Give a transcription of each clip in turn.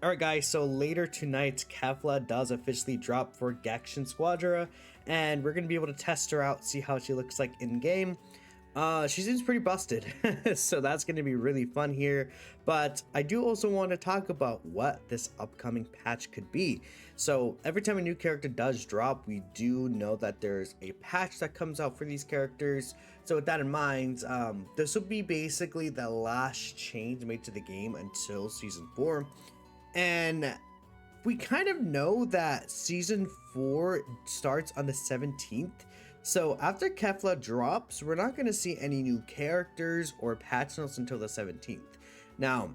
Alright guys, so later tonight, Kefla does officially drop for Gekishin Squadra, and we're going to be able to test her out, see how she looks like in-game. She seems pretty busted, so that's going to be really fun here, but I do also want to talk about what this upcoming patch could be. So every time a new character does drop, we do know that there's a patch that comes out for these characters. So with that in mind, this will be basically the last change made to the game until Season 4. And we kind of know that Season 4 starts on the 17th. So after Kefla drops, we're not going to see any new characters or patch notes until the 17th. Now,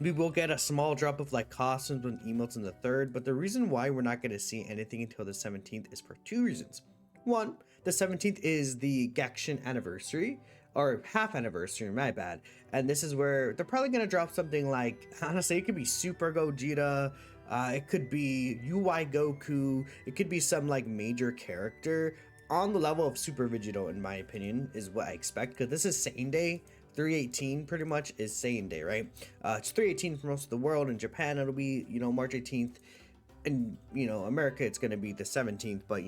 we will get a small drop of like costumes and emotes in the 3rd, but the reason why we're not going to see anything until the 17th is for 2 reasons. One, the 17th is the Gekishin anniversary, or half anniversary, my bad. And this is where they're probably going to drop something like, honestly, it could be Super Gogeta, it could be UI Goku, it could be some like major character on the level of Super Vegito, in my opinion, is what I expect, because this is Saiyan Day. 318 pretty much is Saiyan Day, right? It's 318 for most of the world. In Japan, it'll be, March 18th. And, America, it's going to be the 17th. But,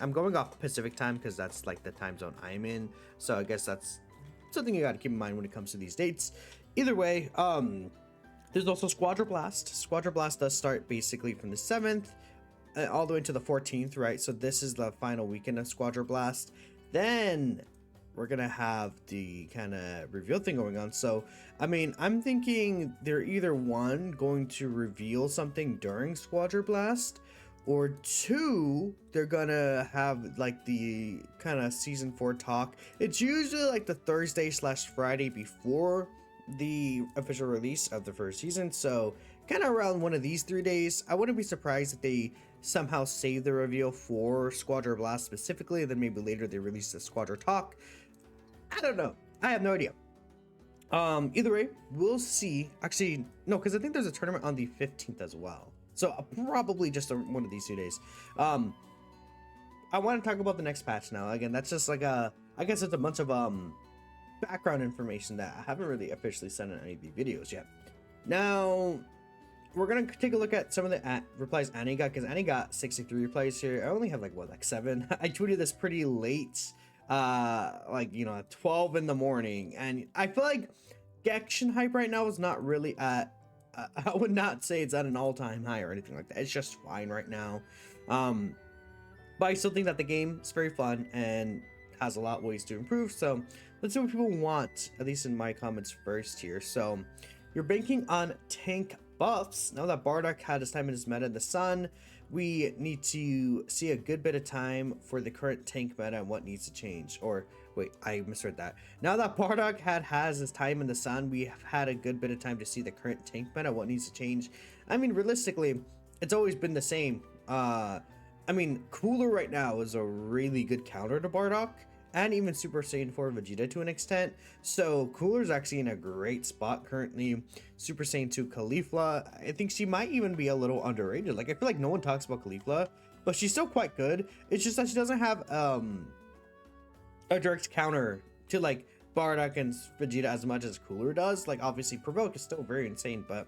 I'm going off Pacific time because that's like the time zone I'm in. So I guess that's something you got to keep in mind when it comes to these dates. Either way, there's also Squadra Blast. Squadra Blast does start basically from the 7th all the way to the 14th, right? So this is the final weekend of Squadra Blast. Then we're gonna have the kind of reveal thing going on. So I mean, I'm thinking they're either one going to reveal something during Squadra Blast, or two, they're gonna have like the kind of Season 4 talk. It's usually like the Thursday/Friday before the official release of the first season, so kind of around one of these 3 days. I wouldn't be surprised if they somehow save the reveal for Squadra Blast specifically, then maybe later they release the Squadra talk. I don't know, I have no idea. Either way, we'll see. Actually, no, because I think there's a tournament on the 15th as well, so probably just one of these 2 days. I want to talk about the next patch now. Again, that's just like I guess it's a bunch of background information that I haven't really officially sent in any of the videos yet. Now, we're gonna take a look at some of the replies Annie got, because Annie got 63 replies here. I only have like 7. I tweeted this pretty late, at 12 in the morning, and I feel like Gekishin hype right now is not really at I would not say it's at an all-time high or anything like that. It's just fine right now. But I still think that the game is very fun and has a lot of ways to improve. So let's see what people want, at least in my comments first here. So you're banking on tank buffs. Now that Bardock had his time in his meta in the sun, we need to see a good bit of time for the current tank meta and what needs to change. Or wait, I misread that. Now that Bardock has his time in the sun, we have had a good bit of time to see the current tank meta, what needs to change. I mean, realistically, it's always been the same. I mean, Cooler right now is a really good counter to Bardock, and even Super Saiyan 4 Vegeta to an extent. So Cooler's actually in a great spot currently. Super Saiyan 2 Caulifla, I think she might even be a little underrated. Like, I feel like no one talks about Caulifla, but she's still quite good. It's just that she doesn't have a direct counter to like Bardock and Vegeta as much as Cooler does. Like, obviously Provoke is still very insane, but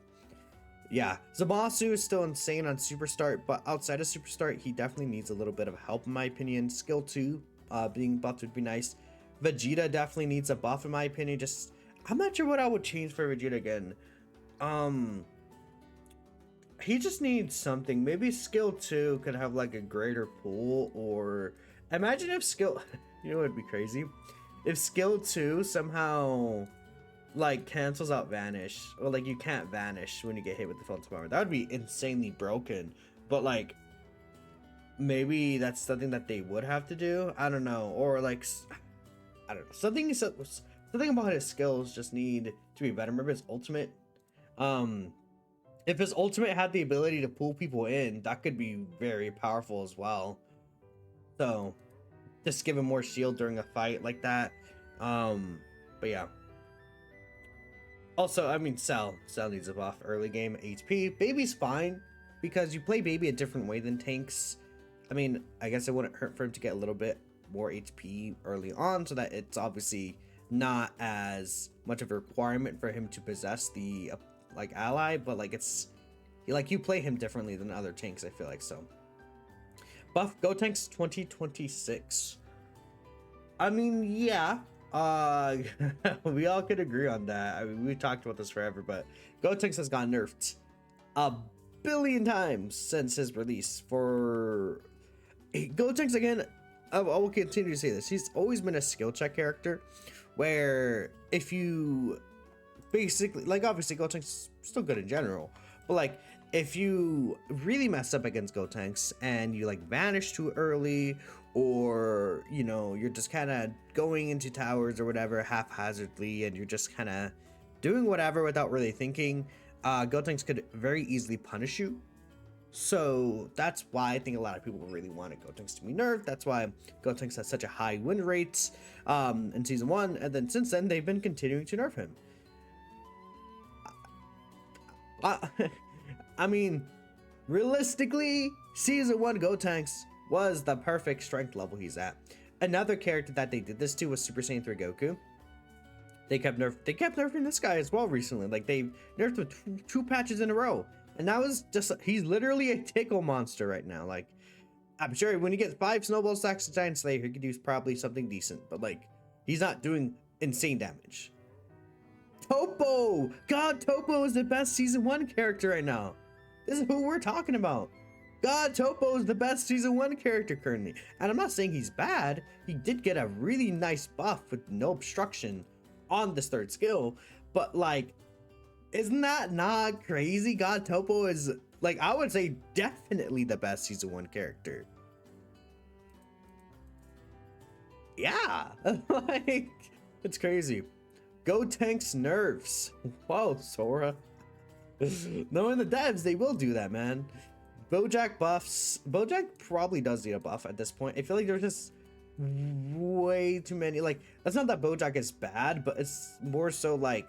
yeah, Zamasu is still insane on Super Start, but outside of Super Start, he definitely needs a little bit of help in my opinion. Skill 2 being buffed would be nice. Vegeta definitely needs a buff in my opinion. Just, I'm not sure what I would change for Vegeta again. He just needs something. Maybe skill 2 could have like a greater pool, or imagine if skill you know, it'd be crazy if skill 2 somehow like cancels out vanish, or like you can't vanish when you get hit with the phantom armor. That would be insanely broken, but like maybe that's something that they would have to do. I don't know. Or like, I don't know, something about his skills just need to be better. Remember his ultimate, if his ultimate had the ability to pull people in, that could be very powerful as well. So just give him more shield during a fight like that. But yeah, also, I mean, Cell needs a buff early game. HP Baby's fine because you play Baby a different way than tanks. I mean, I guess it wouldn't hurt for him to get a little bit more HP early on, so that it's obviously not as much of a requirement for him to possess the like ally, but like it's You play him differently than other tanks, I feel like. So buff Gotenks 2026. I mean, yeah, we all could agree on that. I mean, we talked about this forever, but Gotenks has gotten nerfed a billion times since his release. For Gotenks, again, I will continue to say this, he's always been a skill check character, where if you basically, like, obviously Gotenks is still good in general, but like if you really mess up against Gotenks and you like vanish too early, or you know, you're just kind of going into towers or whatever haphazardly, and you're just kind of doing whatever without really thinking, Gotenks could very easily punish you. So that's why I think a lot of people really wanted Gotenks to be nerfed. That's why Gotenks has such a high win rate in season 1, and then since then they've been continuing to nerf him. I mean, realistically, season 1 Gotenks was the perfect strength level he's at. Another character that they did this to was Super Saiyan 3 Goku. They kept nerfing this guy as well recently. Like, they nerfed him two patches in a row. And now he's literally a tickle monster right now. Like, I'm sure when he gets 5 snowball stacks of Giant Slayer, he could use probably something decent. But like, he's not doing insane damage. Topo! God, Topo is the best season 1 character right now. This is who we're talking about. God, Topo is the best season 1 character currently. And I'm not saying he's bad. He did get a really nice buff with no obstruction on this 3rd skill. But like, isn't that not crazy? God, Topo is, like, I would say definitely the best season 1 character. Yeah, like, it's crazy. Gotenks nerfs. Whoa, Sora. Knowing the devs, they will do that, man. Bojack buffs. Bojack probably does need a buff at this point. I feel like there's just way too many. Like, it's not that Bojack is bad, but it's more so like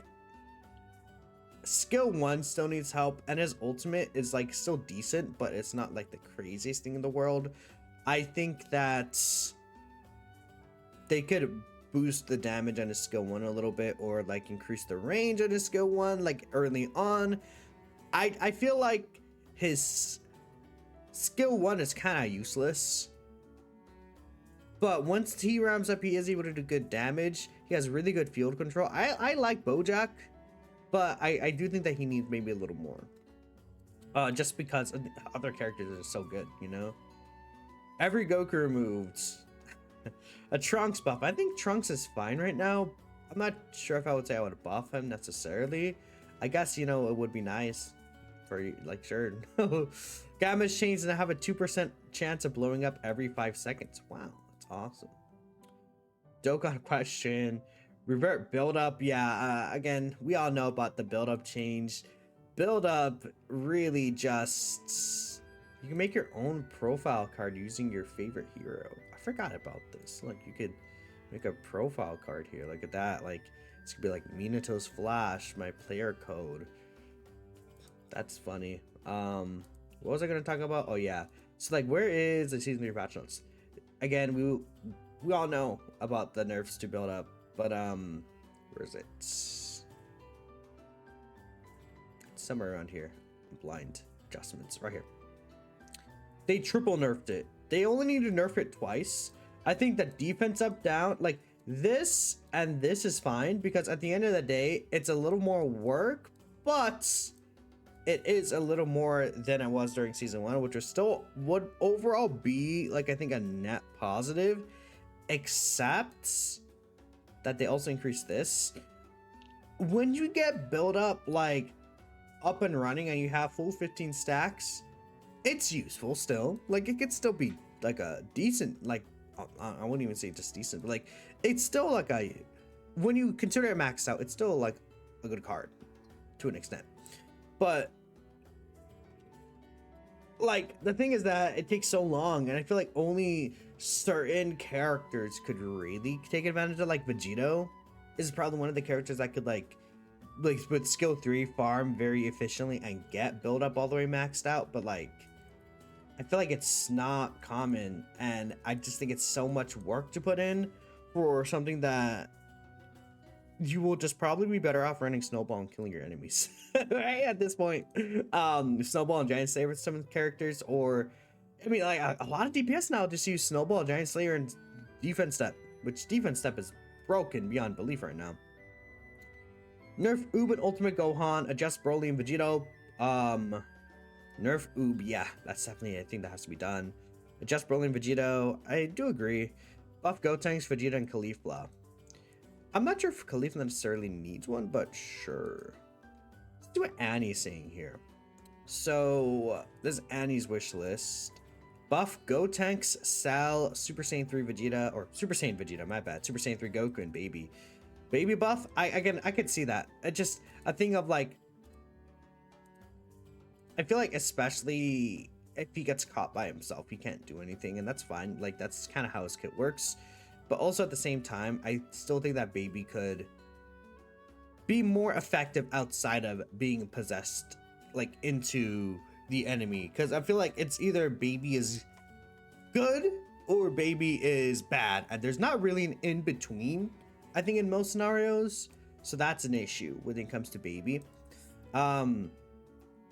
skill 1 still needs help, and his ultimate is like still decent, but it's not like the craziest thing in the world. I think that they could boost the damage on his skill 1 a little bit, or like increase the range on his skill 1 like early on. I feel like his skill 1 is kind of useless, but once he ramps up, he is able to do good damage. He has really good field control. I like Bojack, but I do think that he needs maybe a little more, just because other characters are so good, you know. Every Goku removed. A Trunks buff. I think Trunks is fine right now. I'm not sure if I would say I would buff him necessarily. I guess, you know, it would be nice for you, like, sure. Gamma's changed and have a 2% chance of blowing up every 5 seconds. Wow, that's awesome. Dokkan question. Revert build up. Yeah, again, we all know about the build up change. Build up really just, you can make your own profile card using your favorite hero. I forgot about this. Like, you could make a profile card here. Look at that. Like, this could be like Minatos Flash, my player code. That's funny. What was I gonna talk about? Oh yeah. So like, where is the season 3 patch notes? Again, we all know about the nerfs to build up, but where is it? It's somewhere around here. Blind adjustments right here. They triple nerfed it. They only need to nerf it twice. I think the defense up down, like this and this is fine, because at the end of the day, it's a little more work, but it is a little more than it was during season 1, which was still would overall be like, I think, a net positive, except that they also increased this. When you get build up like up and running and you have full 15 stacks, it's useful still. Like, it could still be like a decent, like, I wouldn't even say just decent, but like, it's still like a, when you consider it maxed out, it's still like a good card to an extent. But like, the thing is that it takes so long, and I feel like only certain characters could really take advantage of. Like, Vegito is probably one of the characters that could like with skill 3 farm very efficiently and get build up all the way maxed out, but like, I feel like it's not common, and I just think it's so much work to put in for something that you will just probably be better off running Snowball and killing your enemies, right? At this point, Snowball and Giant Slayer with some characters, or I mean, like a lot of DPS now just use Snowball, Giant Slayer, and Defense Step, which Defense Step is broken beyond belief right now. Nerf Oob and Ultimate Gohan, adjust Broly and Vegito. Nerf Oob, yeah, that's definitely, I think that has to be done. Adjust Broly and Vegito, I do agree. Buff Gotenks, Vegeta, and Caulifla. I'm not sure if Caulifla necessarily needs one, but sure. Let's do what Annie's saying here. So, this is Annie's wish list. Buff Gotenks, Sal, Super Saiyan 3 Vegeta, or Super Saiyan Vegeta, my bad. Super Saiyan 3 Goku and Baby. Baby buff, I could see that. I think of like, I feel like especially if he gets caught by himself, he can't do anything, and that's fine. Like, that's kind of how his kit works. But also at the same time, I still think that Baby could be more effective outside of being possessed, like, into the enemy. Because I feel like it's either Baby is good or Baby is bad. And there's not really an in-between, I think, in most scenarios. So that's an issue when it comes to Baby.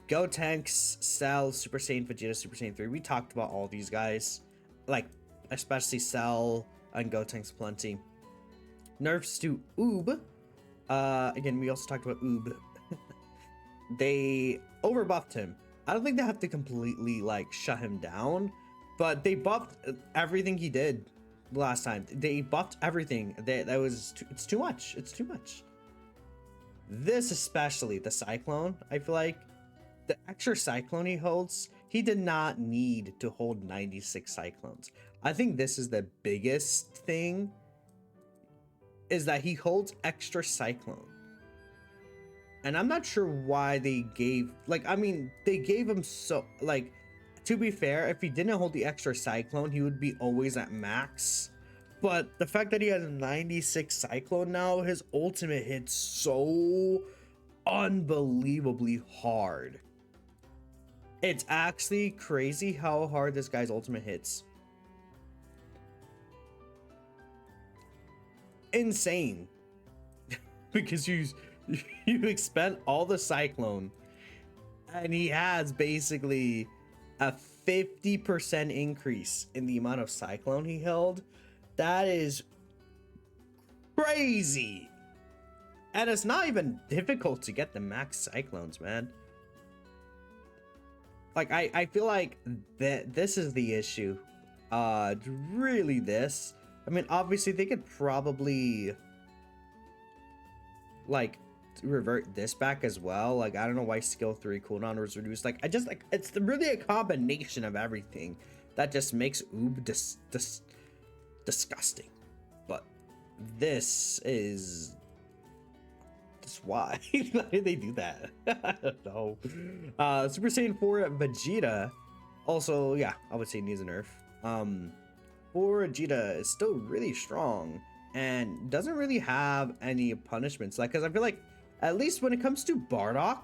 Gotenks, Cell, Super Saiyan Vegeta, Super Saiyan 3. We talked about all these guys. Like, especially Cell and Gotenks plenty. Nerfs to Oob. Again, we also talked about Oob. They overbuffed him. I don't think they have to completely, like, shut him down. But they buffed everything he did last time. They buffed everything. It's too much. It's too much. This especially, the Cyclone, I feel like. The extra Cyclone he holds, he did not need to hold 96 Cyclones. I think this is the biggest thing, is that he holds extra Cyclone. And I'm not sure why they gave, like, I mean, they gave him so, like, to be fair, if he didn't hold the extra Cyclone, he would be always at max. But the fact that he has a 96 Cyclone now, his ultimate hits so unbelievably hard. It's actually crazy how hard this guy's ultimate hits. Insane. Because you expend all the Cyclone, and he has basically a 50% increase in the amount of Cyclone he held. That is crazy. And it's not even difficult to get the max Cyclones, man. Like, I feel like that this is the issue. Really this. I mean, obviously they could probably, like, revert this back as well. Like, I don't know why skill 3 cooldown was reduced. Like, it's really a combination of everything that just makes Oob disgusting. But this is just why. Why did they do that? I don't know. Super Saiyan 4 Vegeta, also, yeah, I would say needs a nerf. 4 Vegeta is still really strong and doesn't really have any punishments. Like, because I feel like, at least when it comes to Bardock,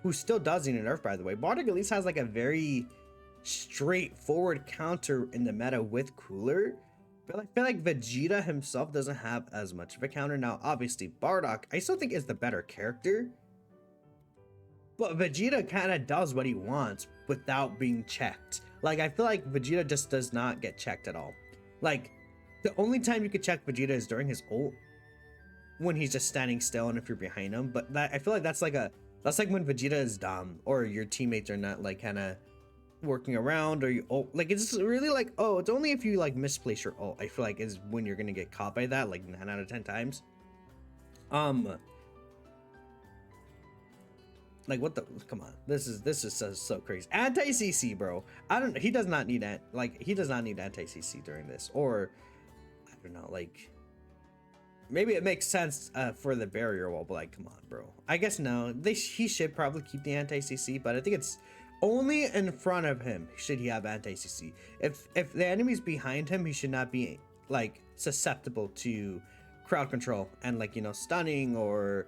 who still does need a nerf, by the way, Bardock at least has like a very straightforward counter in the meta with Cooler. But I feel like Vegeta himself doesn't have as much of a counter. Now, obviously, Bardock, I still think is the better character. But Vegeta kind of does what he wants without being checked. Like, I feel like Vegeta just does not get checked at all. Like, the only time you could check Vegeta is during his ult, when he's just standing still and if you're behind him. But I feel like that's like when Vegeta is dumb, or your teammates are not, like, kind of working around, or you ult. Like, it's really like, oh, it's only if you, like, misplace your ult, I feel like, is when you're gonna get caught by that, like 9 out of 10 times. Like, what the, come on, this is so crazy. Anti-CC, bro. He does not need anti-CC during this, or I don't know, like, maybe it makes sense for the barrier wall, but, like, come on, bro. I guess no, he should probably keep the anti-CC, but I think it's only in front of him should he have anti-CC. If the enemy's behind him, he should not be, like, susceptible to crowd control and, like, you know, stunning or,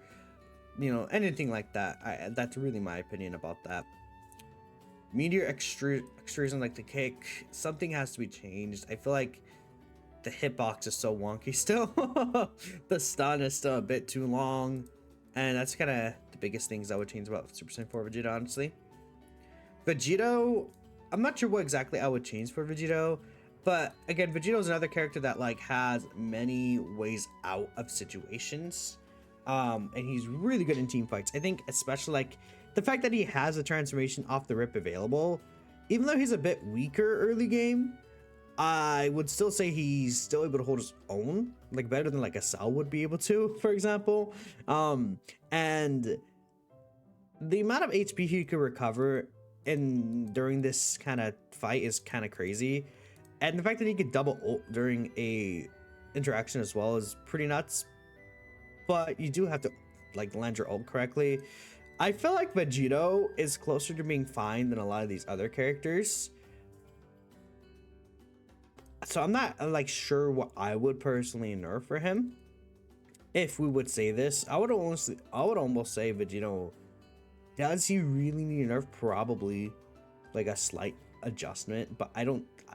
you know, anything like that. That's really my opinion about that. Meteor extrusion, like the kick, something has to be changed. I feel like the hitbox is so wonky still. The stun is still a bit too long, and that's kind of the biggest things I would change about Super Saiyan 4 Vegeta, honestly. Vegito, I'm not sure what exactly I would change for Vegito, but again, Vegito is another character that like has many ways out of situations, and he's really good in team fights. I think especially like the fact that he has a transformation off the rip available, even though he's a bit weaker early game, I would still say he's still able to hold his own, like better than like a Cell would be able to, for example. And the amount of HP he could recover during this kind of fight is kind of crazy, and the fact that he could double ult during a interaction as well is pretty nuts. But you do have to like land your ult correctly. I feel like Vegito is closer to being fine than a lot of these other characters, so I'm not like sure what I would personally nerf for him. If we would say this, I would almost say Vegito, does he really need a nerf? Probably like a slight adjustment, but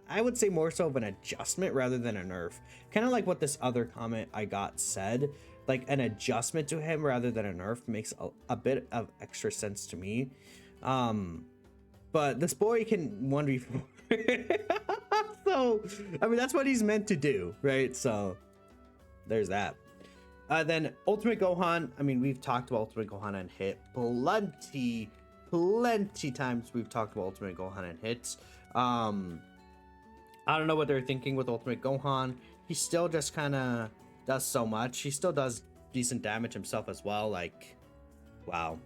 I would say more so of an adjustment rather than a nerf. Kind of like what this other comment I got said, like an adjustment to him rather than a nerf makes a bit of extra sense to me. But this boy can 1v4. So, I mean, that's what he's meant to do, right? So, there's that. Then Ultimate Gohan. I mean, we've talked about Ultimate Gohan and Hit plenty times. We've talked about Ultimate Gohan and Hits. I don't know what they're thinking with Ultimate Gohan. He still just kind of does so much. He still does decent damage himself as well. Like, wow.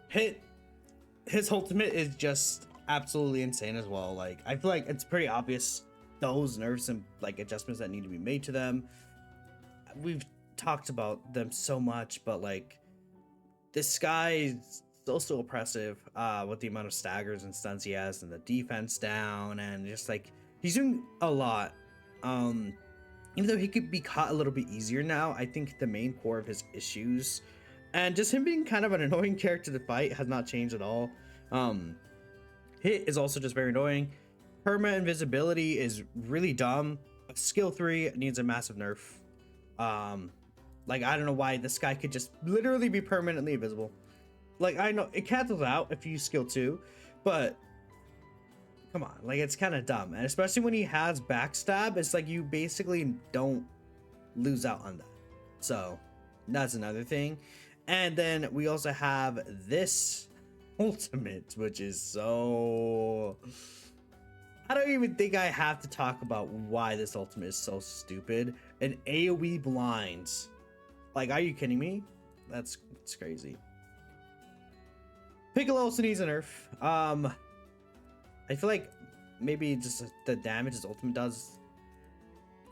His ultimate is just absolutely insane as well. Like, I feel like it's pretty obvious those nerfs and like adjustments that need to be made to them. We've talked about them so much, but like this guy is still so oppressive with the amount of staggers and stuns he has and the defense down, and just like he's doing a lot. Even though he could be caught a little bit easier now, I think the main core of his issues and just him being kind of an annoying character to fight has not changed at all. Hit is also just very annoying. Perma invisibility is really dumb. Skill 3 needs a massive nerf. Like, I don't know why this guy could just literally be permanently invisible. Like, I know it cancels out if you use skill 2, but come on, like, it's kind of dumb. And especially when he has backstab, it's like you basically don't lose out on that. So that's another thing. And then we also have this ultimate, which is so... I don't even think I have to talk about why this ultimate is so stupid. An AoE blinds. Like, are you kidding me? It's crazy. Piccolo also needs a nerf. I feel like maybe just the damage his ultimate does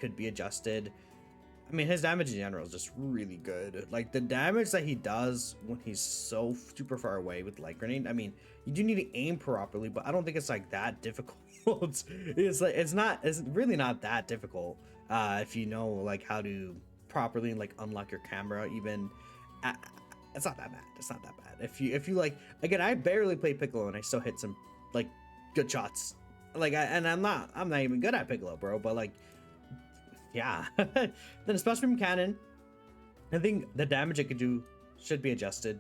could be adjusted. I mean, his damage in general is just really good. Like, the damage that he does when he's so super far away with light grenade, I mean, you do need to aim properly, but I don't think it's like that difficult. It's really not that difficult if you know like how to properly like unlock your camera. Even it's not that bad. It's not that bad. If you like, again, I barely play Piccolo and I still hit some like good shots. Like, I'm not even good at Piccolo, bro. But like, yeah. Then especially from cannon, I think the damage it could do should be adjusted.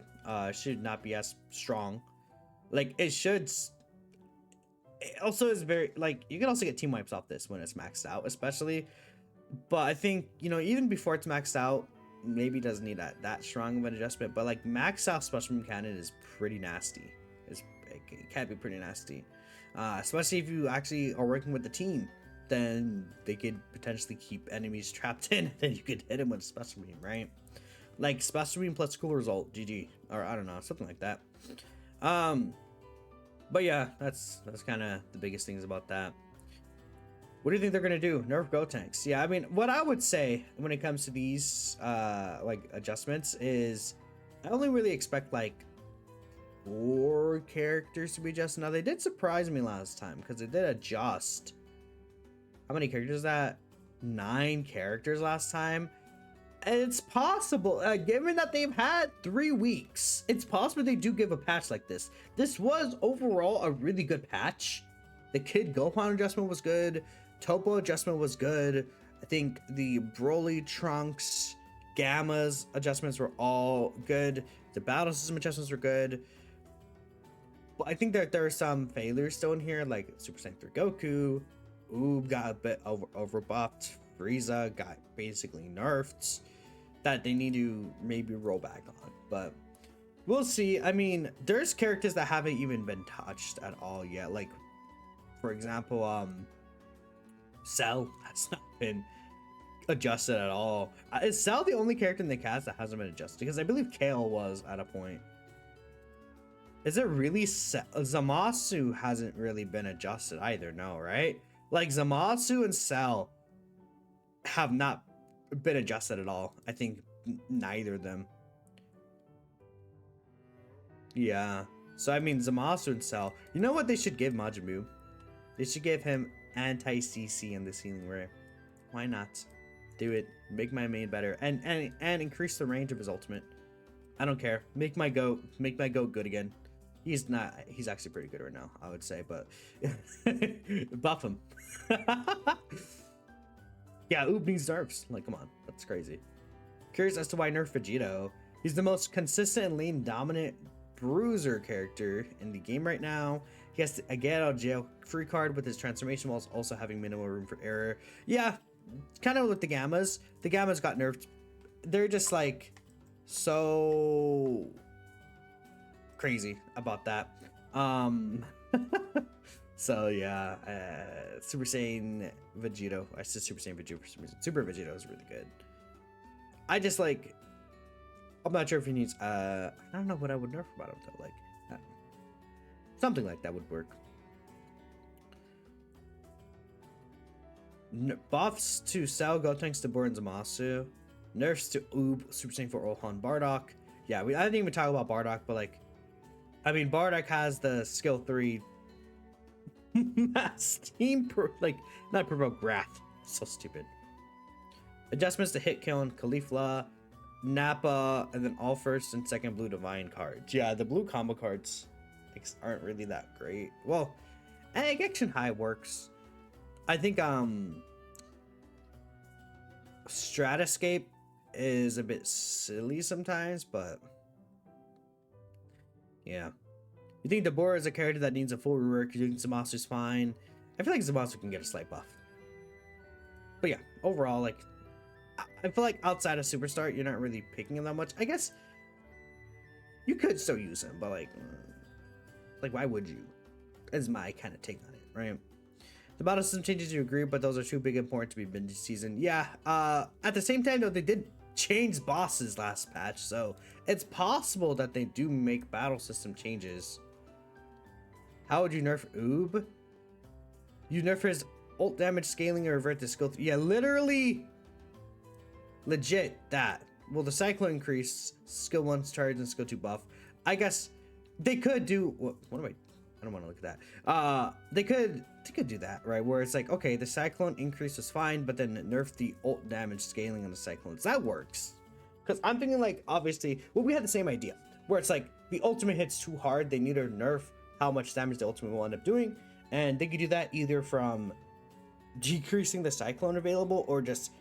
Should not be as strong. Like, it should. It also is very, like, you can also get team wipes off this when it's maxed out, especially. But I think, you know, even before it's maxed out, maybe doesn't need that strong of an adjustment. But like, max out special from cannon is pretty nasty. It can be pretty nasty, especially if you actually are working with the team. Then they could potentially keep enemies trapped in, and then you could hit them with special beam, right? Like special beam plus cool result, GG, or I don't know, something like that. But yeah, that's kind of the biggest things about that. What do you think they're gonna do? Nerf Gotenks? Yeah, I mean, what I would say when it comes to these like adjustments is I only really expect like 4 characters to be adjusted. Now they did surprise me last time because they did adjust. How many characters is that? 9 characters last time. And it's possible, given that they've had 3 weeks, it's possible they do give a patch like this. This was overall a really good patch. The Kid Gohan adjustment was good. Topo adjustment was good. I think the Broly, Trunks, Gamma's adjustments were all good. The battle system adjustments were good. But I think that there are some failures still in here, like Super Saiyan 3 Goku. Oob got a bit overbuffed. Frieza got basically nerfed that they need to maybe roll back on. But we'll see. I mean, there's characters that haven't even been touched at all yet. Like, for example, Cell has not been adjusted at all. Is Cell the only character in the cast that hasn't been adjusted? Because I believe Kale was at a point. Is it really Zamasu hasn't really been adjusted either, no, right? Like Zamasu and Cell have not been adjusted at all. I think neither of them. Yeah. So I mean Zamasu and Cell. You know what they should give Majin Buu? They should give him anti-CC in the ceiling ray. Why not? Do it. Make my main better. And increase the range of his ultimate. I don't care. Make my goat good again. He's actually pretty good right now, I would say, but buff him. Yeah, Oob needs nerfs. Like, come on, that's crazy. Curious as to why nerf Vegito. He's the most consistent and lane dominant bruiser character in the game right now. He has a get out of jail free card with his transformation while also having minimal room for error. Yeah, kind of with the Gammas. The Gammas got nerfed. They're just like so crazy about that. So yeah, Super Saiyan Vegito. I said Super Saiyan Vegito for some reason. Super Vegito is really good. I just like, I'm not sure if he needs I don't know what I would nerf about him though. Like something like that would work. Buffs to Cell, Gotenks to Borin Zamasu. Nerfs to Oob, Super Saiyan 4 Orhan Bardock. Yeah, I didn't even talk about Bardock, but like, I mean, Bardock has the skill 3 Steam not provoke wrath. So stupid. Adjustments to hit kill and Caulifla, Nappa, and then all first and second blue divine cards. Yeah, the blue combo cards aren't really that great. Well, Gekishin High works. I think Stratascape is a bit silly sometimes, but yeah. You think Deborah is a character that needs a full rework? You think Zamasu's fine? I feel like Zamasu can get a slight buff. But yeah, overall, like, I feel like outside of Superstar, you're not really picking him that much. I guess you could still use him, but like why would you? Is my kind of take on it, right? The battle system changes, you agree, but those are too big and important to be binge season. Yeah, at the same time, though, they did change bosses last patch, so it's possible that they do make battle system changes. How would you nerf Oob? You nerf his ult damage scaling or revert the skill. Yeah, literally, legit that. Well, the cycle increase, skill 1's charge and skill 2 buff. I guess they could do. What am I don't want to look at that. They could do that, right? Where it's like, okay, the cyclone increase was fine, but then nerf the ult damage scaling on the cyclones. That works. Because I'm thinking like, obviously, well, we had the same idea where it's like the ultimate hits too hard. They need to nerf how much damage the ultimate will end up doing. And they could do that either from decreasing the cyclone available or just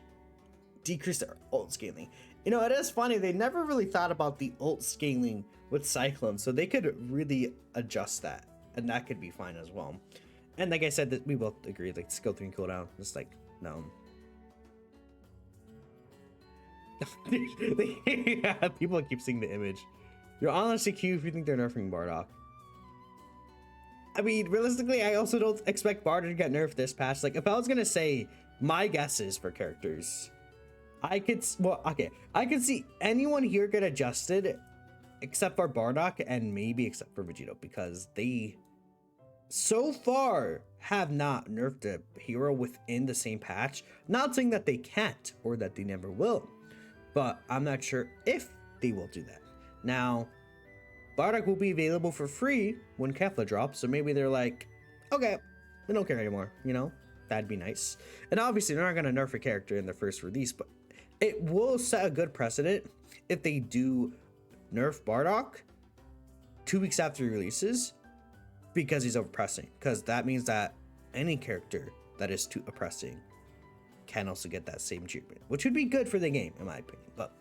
decrease the ult scaling. You know, it is funny. They never really thought about the ult scaling with cyclone. So they could really adjust that. And that could be fine as well. And like I said, that we both agree, like skill 3 cooldown, just like, no. Yeah, people keep seeing the image. You're honestly cute if you think they're nerfing Bardock. I mean, realistically, I also don't expect Bardock to get nerfed this patch. Like, if I was gonna say my guesses for characters, I could see anyone here get adjusted except for Bardock and maybe except for Vegito, because they so far have not nerfed a hero within the same patch. Not saying that they can't or that they never will, but I'm not sure if they will do that. Now, Bardock will be available for free when Kefla drops, so maybe they're like, okay, we don't care anymore, you know? That'd be nice. And obviously, they're not going to nerf a character in their first release, but it will set a good precedent if they do nerf Bardock 2 weeks after he releases because he's overpressing. Because that means that any character that is too oppressing can also get that same treatment, which would be good for the game, in my opinion. But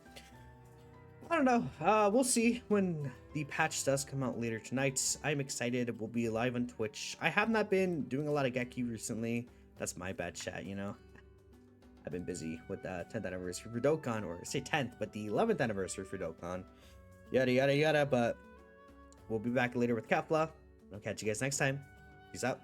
I don't know. We'll see when the patch does come out later tonight. I'm excited. We'll be live on Twitch. I have not been doing a lot of Geki recently. That's my bad, chat, you know. I've been busy with the 10th anniversary for Dokkan, or say 10th, but the 11th anniversary for Dokkan. Yada, yada, yada. But we'll be back later with Kefla. I'll catch you guys next time. Peace out.